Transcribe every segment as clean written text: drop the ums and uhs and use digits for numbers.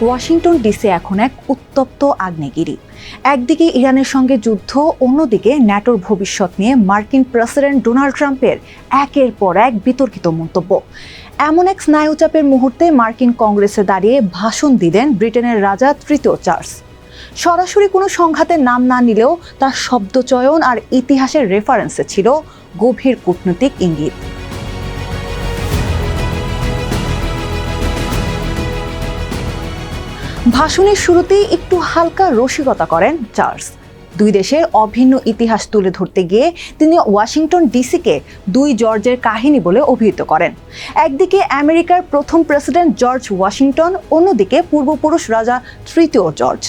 Washington DC এখন এক উত্তপ্ত আগ্নেয়গিরি। একদিকে ইরানের সঙ্গে যুদ্ধ, অন্যদিকে ন্যাটোর ভবিষ্যৎ নিয়ে মার্কিন প্রেসিডেন্ট ডোনাল্ড ট্রাম্পের একের পর এক বিতর্কিত মন্তব্য। এমন এক স্নায়ুচাপের মুহূর্তে মার্কিন কংগ্রেসে দাঁড়িয়ে ভাষণ দিলেন ব্রিটেনের রাজা তৃতীয় চার্লস। সরাসরি কোনো সংঘাতের নাম না নিলেও তার শব্দচয়ন আর ইতিহাসের রেফারেন্সে ছিল গভীর কূটনৈতিক ইঙ্গিত। ভাষণের শুরুতেই একটু হালকা রসিকতা করেন চার্লস। দুই দেশের অভিন্ন ইতিহাস তুলে ধরতে গিয়ে তিনি ওয়াশিংটন ডিসিকে দুই জর্জের কাহিনী বলে অভিহিত করেন। একদিকে আমেরিকার প্রথম প্রেসিডেন্ট জর্জ ওয়াশিংটন, অন্যদিকে পূর্বপুরুষ রাজা তৃতীয় জর্জ।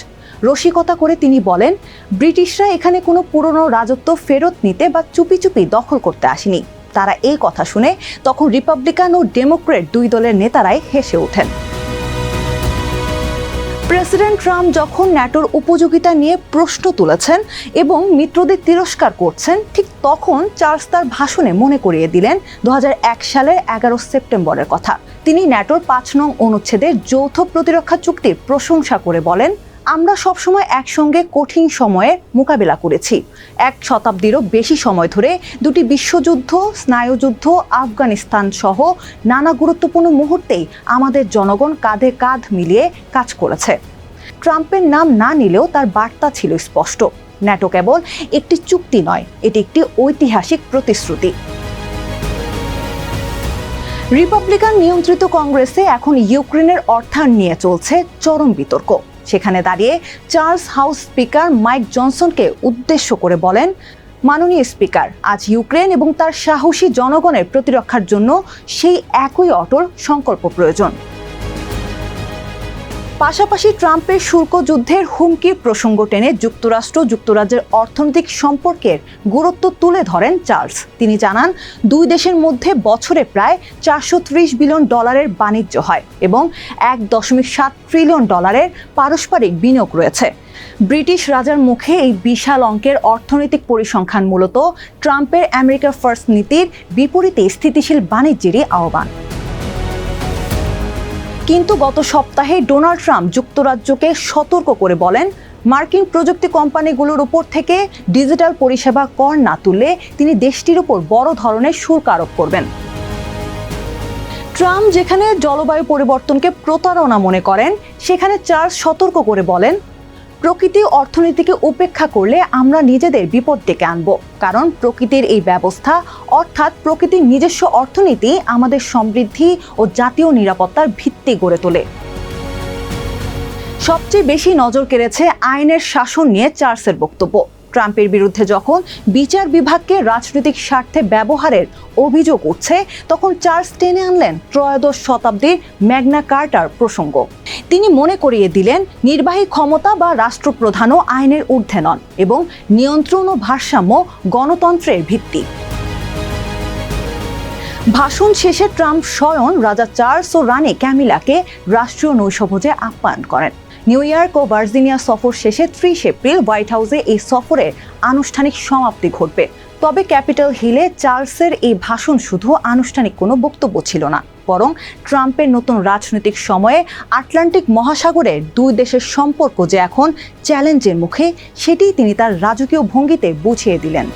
রসিকতা করে তিনি বলেন, ব্রিটিশরা এখানে কোনো পুরনো রাজত্ব ফেরত নিতে বা চুপি চুপি দখল করতে আসেনি। তারা এই কথা শুনে তখন রিপাবলিকান ও ডেমোক্রেট দুই দলের নেতারাই হেসে ওঠেন। প্রেসিডেন্ট ট্রাম্প যখন ন্যাটোর উপযোগিতা নিয়ে প্রশ্ন তুলেছেন এবং মিত্রদের তিরস্কার করছেন, ঠিক তখন চার্লস তার ভাষণে মনে করিয়ে দিলেন 2001 সালের 11 সেপ্টেম্বরের কথা। তিনি ন্যাটোর 5 নং অনুচ্ছেদের যৌথ প্রতিরক্ষা চুক্তির প্রশংসা করে বলেন, আমরা সবসময় একসঙ্গে কঠিন সময়ের মোকাবিলা করেছি। 1 শতাব্দীরও বেশি সময় ধরে দুটি বিশ্বযুদ্ধ, স্নায়ুযুদ্ধ, আফগানিস্তান সহ নানা গুরুত্বপূর্ণ মুহূর্তেই আমাদের জনগণ কাঁধে কাঁধ মিলিয়ে কাজ করেছে। ট্রাম্পের নাম না নিলেও তার বার্তা ছিল স্পষ্ট, ন্যাটো কেবল একটি চুক্তি নয়, এটি একটি ঐতিহাসিক প্রতিশ্রুতি। রিপাবলিকান নিয়ন্ত্রিত কংগ্রেসে এখন ইউক্রেনের অর্থায়ন নিয়ে চলছে চরম বিতর্ক। সেখানে দাঁড়িয়ে চার্লস হাউস স্পিকার মাইক জনসনকে উদ্দেশ্য করে বলেন, মাননীয় স্পিকার, আজ ইউক্রেন এবং তার সাহসী জনগণের প্রতিরক্ষার জন্য সেই একই অটল সংকল্প প্রয়োজন। পাশাপাশি ট্রাম্পের শুল্ক যুদ্ধের হুমকির প্রসঙ্গ টেনে যুক্তরাজ্যের অর্থনৈতিক সম্পর্কের গুরুত্ব তুলে ধরেন চার্লস। তিনি জানান, দুই দেশের মধ্যে বছরে প্রায় $430 বিলিয়ন বাণিজ্য হয় এবং $1.7 ট্রিলিয়ন পারস্পরিক বিনিয়োগ রয়েছে। ব্রিটিশ রাজার মুখে এই বিশাল অঙ্কের অর্থনৈতিক পরিসংখ্যান মূলত ট্রাম্পের আমেরিকা ফার্স্ট নীতির বিপরীতে স্থিতিশীল বাণিজ্যেরই আহ্বান। কিন্তু গত সপ্তাহে ডোনাল্ড ট্রাম্প যুক্তরাজ্যকে সতর্ক করে বলেন, মার্কিন প্রযুক্তি কোম্পানিগুলোর উপর থেকে ডিজিটাল পরিষেবা কর না তুললে তিনি দেশটির উপর বড় ধরনের শুল্ক আরোপ করবেন। ট্রাম্প যেখানে জলবায়ু পরিবর্তনকে প্রতারণা মনে করেন, সেখানে চার্লস সতর্ক করে বলেন, প্রকৃতি অর্থনীতিকে উপেক্ষা করলে আমরা নিজেদের বিপদ ডেকে আনব। কারণ প্রকৃতির এই ব্যবস্থা, অর্থাৎ প্রকৃতির নিজস্ব অর্থনীতি, আমাদের সমৃদ্ধি ও জাতীয় নিরাপত্তার ভিত্তি গড়ে তোলে। সবচেয়ে বেশি নজর কেড়েছে আইনের শাসন নিয়ে চার্লসের বক্তব্য। ট্রাম্পের বিরুদ্ধে যখন বিচার বিভাগকে রাজনৈতিক স্বার্থে ব্যবহারের অভিযোগ উঠছে, তখন চার্লস টেনে আনলেন ত্রয়োদশ শতাব্দীর ম্যাগনা কার্টার প্রসঙ্গ। তিনি মনে করিয়ে দিলেন, নির্বাহী ক্ষমতা বা রাষ্ট্রপ্রধানও আইনের ঊর্ধ্বে নন এবং নিয়ন্ত্রণ ও ভারসাম্য গণতন্ত্রের ভিত্তি। ভাষণ শেষে ট্রাম্প স্বয়ং রাজা চার্লস ও রানী ক্যামিলাকে রাষ্ট্রীয় নৈশভোজে আপ্যায়ন করেন। নিউ ইয়র্ক ও ভার্জিনিয়া সফর শেষে 30 এপ্রিল হোয়াইট হাউসে এই সফরের আনুষ্ঠানিক সমাপ্তি ঘটবে। তবে ক্যাপিটাল হিলে চার্লসের এই ভাষণ শুধু আনুষ্ঠানিক কোনো বক্তব্য ছিল না, বরং ট্রাম্পের নতুন রাজনৈতিক সময়ে আটলান্টিক মহাসাগরের দুই দেশের সম্পর্ক যে এখন চ্যালেঞ্জের মুখে, সেটিই তিনি তার রাজকীয় ভঙ্গিতে বুঝিয়ে দিলেন।